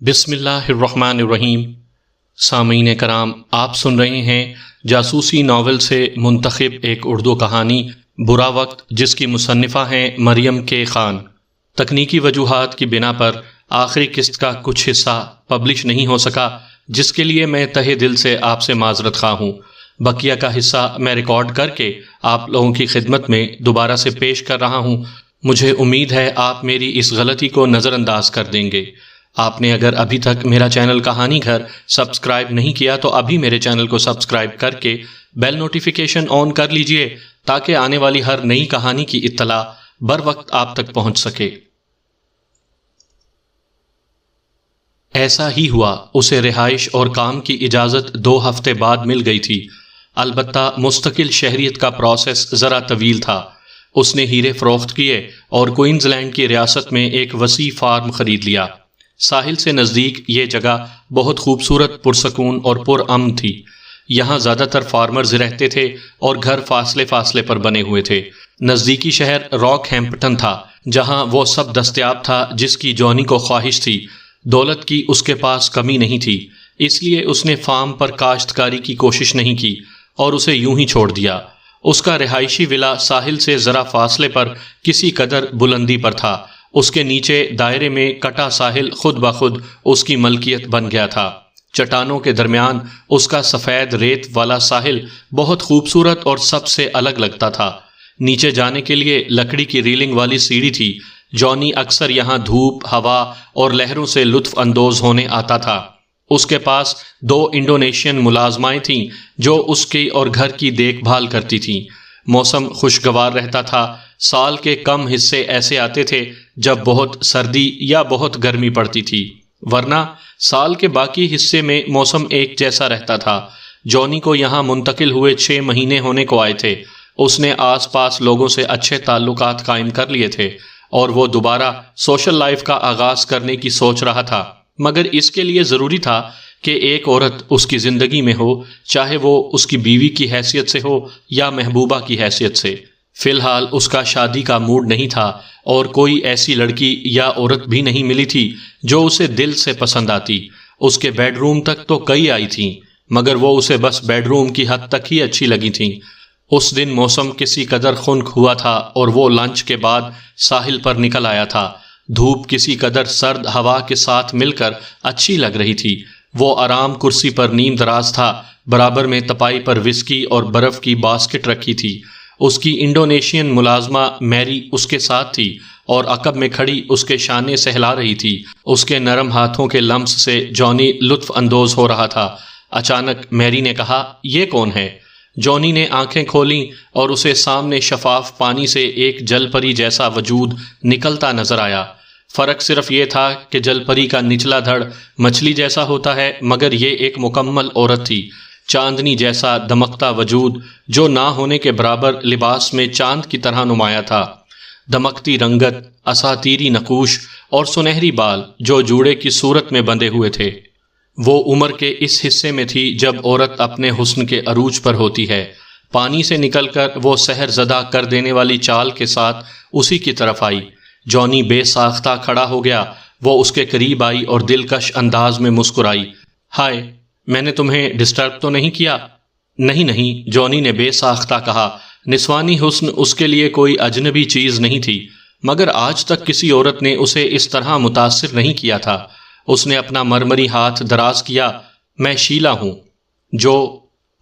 بسم اللہ الرحمن الرحیم۔ سامعین کرام، آپ سن رہے ہیں جاسوسی ناول سے منتخب ایک اردو کہانی برا وقت، جس کی مصنفہ ہیں مریم کے خان۔ تکنیکی وجوہات کی بنا پر آخری قسط کا کچھ حصہ پبلش نہیں ہو سکا، جس کے لیے میں تہہ دل سے آپ سے معذرت خواہ ہوں۔ بقیہ کا حصہ میں ریکارڈ کر کے آپ لوگوں کی خدمت میں دوبارہ سے پیش کر رہا ہوں۔ مجھے امید ہے آپ میری اس غلطی کو نظر انداز کر دیں گے۔ آپ نے اگر ابھی تک میرا چینل کہانی گھر سبسکرائب نہیں کیا تو ابھی میرے چینل کو سبسکرائب کر کے بیل نوٹیفیکیشن آن کر لیجئے، تاکہ آنے والی ہر نئی کہانی کی اطلاع بر وقت آپ تک پہنچ سکے۔ ایسا ہی ہوا، اسے رہائش اور کام کی اجازت 2 ہفتے بعد مل گئی تھی، البتہ مستقل شہریت کا پروسیس ذرا طویل تھا۔ اس نے ہیرے فروخت کیے اور کوئنز لینڈ کی ریاست میں ایک وسیع فارم خرید لیا۔ ساحل سے نزدیک یہ جگہ بہت خوبصورت، پرسکون اور پرامن تھی۔ یہاں زیادہ تر فارمرز رہتے تھے اور گھر فاصلے فاصلے پر بنے ہوئے تھے۔ نزدیکی شہر راک ہیمپٹن تھا، جہاں وہ سب دستیاب تھا جس کی جونی کو خواہش تھی۔ دولت کی اس کے پاس کمی نہیں تھی، اس لیے اس نے فارم پر کاشتکاری کی کوشش نہیں کی اور اسے یوں ہی چھوڑ دیا۔ اس کا رہائشی ولا ساحل سے ذرا فاصلے پر کسی قدر بلندی پر تھا۔ اس کے نیچے دائرے میں کٹا ساحل خود بخود اس کی ملکیت بن گیا تھا۔ چٹانوں کے درمیان اس کا سفید ریت والا ساحل بہت خوبصورت اور سب سے الگ لگتا تھا۔ نیچے جانے کے لیے لکڑی کی ریلنگ والی سیڑھی تھی۔ جونی اکثر یہاں دھوپ، ہوا اور لہروں سے لطف اندوز ہونے آتا تھا۔ اس کے پاس 2 انڈونیشین ملازمائیں تھیں جو اس کی اور گھر کی دیکھ بھال کرتی تھیں۔ موسم خوشگوار رہتا تھا۔ سال کے کم حصے ایسے آتے تھے جب بہت سردی یا بہت گرمی پڑتی تھی، ورنہ سال کے باقی حصے میں موسم ایک جیسا رہتا تھا۔ جونی کو یہاں منتقل ہوئے 6 مہینے ہونے کو آئے تھے۔ اس نے آس پاس لوگوں سے اچھے تعلقات قائم کر لیے تھے اور وہ دوبارہ سوشل لائف کا آغاز کرنے کی سوچ رہا تھا، مگر اس کے لیے ضروری تھا کہ ایک عورت اس کی زندگی میں ہو، چاہے وہ اس کی بیوی کی حیثیت سے ہو یا محبوبہ کی حیثیت سے۔ فی الحال اس کا شادی کا موڈ نہیں تھا اور کوئی ایسی لڑکی یا عورت بھی نہیں ملی تھی جو اسے دل سے پسند آتی۔ اس کے بیڈ روم تک تو کئی آئی تھیں، مگر وہ اسے بس بیڈ روم کی حد تک ہی اچھی لگی تھیں۔ اس دن موسم کسی قدر خنک ہوا تھا اور وہ لنچ کے بعد ساحل پر نکل آیا تھا۔ دھوپ کسی قدر سرد ہوا کے ساتھ مل کر اچھی لگ رہی تھی۔ وہ آرام کرسی پر نیم دراز تھا، برابر میں تپائی پر وسکی اور برف کی باسکٹ رکھی تھی۔ اس کی انڈونیشین ملازمہ میری اس کے ساتھ تھی اور عقب میں کھڑی اس کے شانے سہلا رہی تھی۔ اس کے نرم ہاتھوں کے لمس سے جونی لطف اندوز ہو رہا تھا۔ اچانک میری نے کہا، یہ کون ہے؟ جونی نے آنکھیں کھولیں اور اسے سامنے شفاف پانی سے ایک جل پری جیسا وجود نکلتا نظر آیا۔ فرق صرف یہ تھا کہ جل پری کا نچلا دھڑ مچھلی جیسا ہوتا ہے، مگر یہ ایک مکمل عورت تھی۔ چاندنی جیسا دمکتا وجود جو نہ ہونے کے برابر لباس میں چاند کی طرح نمایاں تھا۔ دمکتی رنگت، اساتیری نقوش اور سنہری بال جو جوڑے کی صورت میں بندھے ہوئے تھے۔ وہ عمر کے اس حصے میں تھی جب عورت اپنے حسن کے عروج پر ہوتی ہے۔ پانی سے نکل کر وہ سحر زدہ کر دینے والی چال کے ساتھ اسی کی طرف آئی۔ جونی بے ساختہ کھڑا ہو گیا۔ وہ اس کے قریب آئی اور دلکش انداز میں مسکرائی۔ ہائے، میں نے تمہیں ڈسٹرب تو نہیں کیا؟ نہیں، جونی نے بے ساختہ کہا۔ نسوانی حسن اس کے لیے کوئی اجنبی چیز نہیں تھی، مگر آج تک کسی عورت نے اسے اس طرح متاثر نہیں کیا تھا۔ اس نے اپنا مرمری ہاتھ دراز کیا۔ میں شیلا ہوں، جو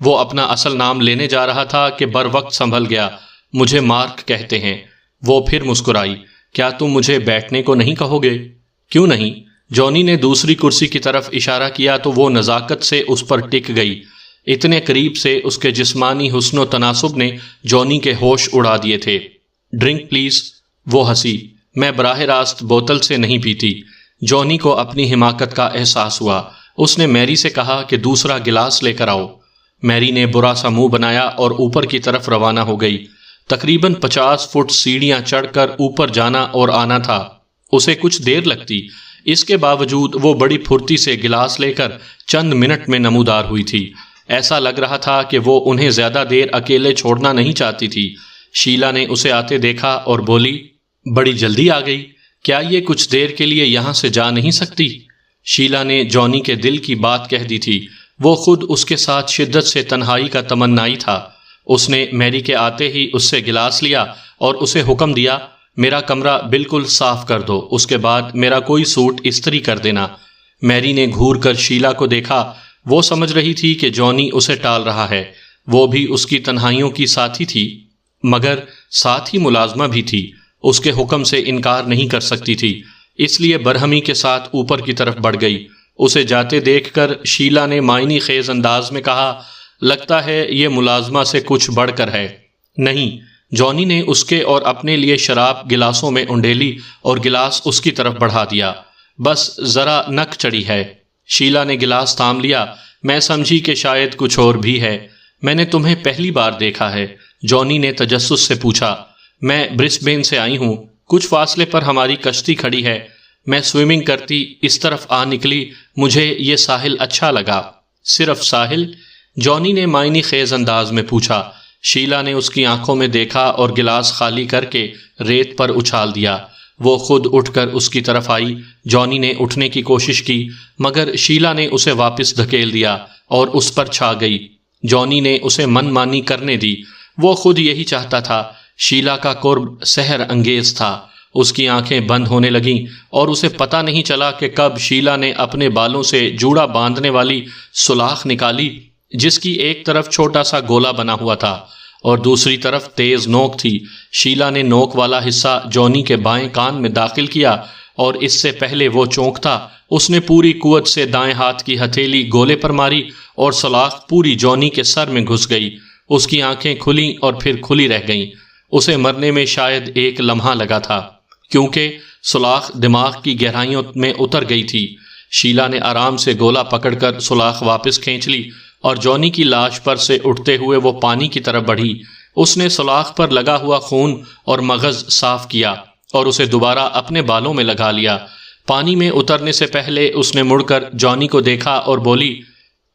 وہ اپنا اصل نام لینے جا رہا تھا کہ بر وقت سنبھل گیا۔ مجھے مارک کہتے ہیں۔ وہ پھر مسکرائی۔ کیا تم مجھے بیٹھنے کو نہیں کہو گے؟ کیوں نہیں؟ جونی نے دوسری کرسی کی طرف اشارہ کیا تو وہ نزاکت سے اس پر ٹک گئی۔ اتنے قریب سے اس کے جسمانی حسن و تناسب نے جونی کے ہوش اڑا دیے تھے۔ ڈرنک پلیز، وہ ہنسی۔ میں براہ راست بوتل سے نہیں پیتی۔ جونی کو اپنی حماقت کا احساس ہوا۔ اس نے میری سے کہا کہ دوسرا گلاس لے کر آؤ۔ میری نے برا سا منہ بنایا اور اوپر کی طرف روانہ ہو گئی۔ تقریباً 50 فٹ سیڑھیاں چڑھ کر اوپر جانا اور آنا تھا۔ اسے کچھ دیر لگتی، اس کے باوجود وہ بڑی پھرتی سے گلاس لے کر چند منٹ میں نمودار ہوئی تھی۔ ایسا لگ رہا تھا کہ وہ انہیں زیادہ دیر اکیلے چھوڑنا نہیں چاہتی تھی۔ شیلا نے اسے آتے دیکھا اور بولی، بڑی جلدی آ گئی، کیا یہ کچھ دیر کے لیے یہاں سے جا نہیں سکتی؟ شیلا نے جانی کے دل کی بات کہہ دی تھی۔ وہ خود اس کے ساتھ شدت سے تنہائی کا تمنائی تھا۔ اس نے میری کے آتے ہی اس سے گلاس لیا اور اسے حکم دیا، میرا کمرہ بالکل صاف کر دو، اس کے بعد میرا کوئی سوٹ استری کر دینا۔ میری نے گھور کر شیلا کو دیکھا۔ وہ سمجھ رہی تھی کہ جانی اسے ٹال رہا ہے۔ وہ بھی اس کی تنہائیوں کی ساتھی تھی، مگر ساتھ ہی ملازمہ بھی تھی۔ اس کے حکم سے انکار نہیں کر سکتی تھی، اس لیے برہمی کے ساتھ اوپر کی طرف بڑھ گئی۔ اسے جاتے دیکھ کر شیلا نے معنی خیز انداز میں کہا، لگتا ہے یہ ملازمہ سے کچھ بڑھ کر ہے۔ نہیں، جانی نے اس کے اور اپنے لیے شراب گلاسوں میں انڈیلی اور گلاس اس کی طرف بڑھا دیا۔ بس ذرا نک چڑھی ہے۔ شیلا نے گلاس تھام لیا۔ میں سمجھی کہ شاید کچھ اور بھی ہے۔ میں نے تمہیں پہلی بار دیکھا ہے، جانی نے تجسس سے پوچھا۔ میں برسبین سے آئی ہوں، کچھ فاصلے پر ہماری کشتی کھڑی ہے، میں سوئمنگ کرتی اس طرف آ نکلی، مجھے یہ ساحل اچھا لگا۔ صرف ساحل؟ جانی نے معنی خیز انداز میں پوچھا۔ شیلا نے اس کی آنکھوں میں دیکھا اور گلاس خالی کر کے ریت پر اچھال دیا۔ وہ خود اٹھ کر اس کی طرف آئی۔ جانی نے اٹھنے کی کوشش کی، مگر شیلا نے اسے واپس دھکیل دیا اور اس پر چھا گئی۔ جانی نے اسے من مانی کرنے دی۔ وہ خود یہی چاہتا تھا۔ شیلا کا قرب سحر انگیز تھا۔ اس کی آنکھیں بند ہونے لگیں اور اسے پتہ نہیں چلا کہ کب شیلا نے اپنے بالوں سے جوڑا باندھنے والی سلاخ نکالی، جس کی ایک طرف چھوٹا سا گولا بنا ہوا تھا اور دوسری طرف تیز نوک تھی۔ شیلا نے نوک والا حصہ جانی کے بائیں کان میں داخل کیا اور اس سے پہلے وہ چونکتا، اس نے پوری قوت سے دائیں ہاتھ کی ہتھیلی گولے پر ماری اور سلاخ پوری جانی کے سر میں گھس گئی۔ اس کی آنکھیں کھلیں اور پھر کھلی رہ گئیں۔ اسے مرنے میں شاید ایک لمحہ لگا تھا، کیونکہ سلاخ دماغ کی گہرائیوں میں اتر گئی تھی۔ شیلا نے آرام سے گولا پکڑ کر سلاخ واپس کھینچ لی اور جانی کی لاش پر سے اٹھتے ہوئے وہ پانی کی طرف بڑھی۔ اس نے سلاخ پر لگا ہوا خون اور مغز صاف کیا اور اسے دوبارہ اپنے بالوں میں لگا لیا۔ پانی میں اترنے سے پہلے اس نے مڑ کر جانی کو دیکھا اور بولی،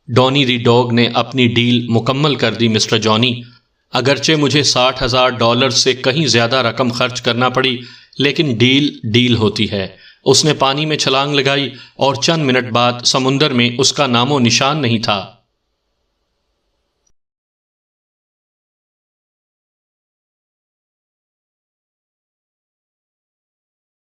ڈانی دی ڈوگ نے اپنی ڈیل مکمل کر دی مسٹر جانی۔ اگرچہ مجھے $60,000 سے کہیں زیادہ رقم خرچ کرنا پڑی، لیکن ڈیل ہوتی ہے۔ اس نے پانی میں چھلانگ لگائی اور چند منٹ بعد سمندر میں اس کا نام و نشان نہیں تھا۔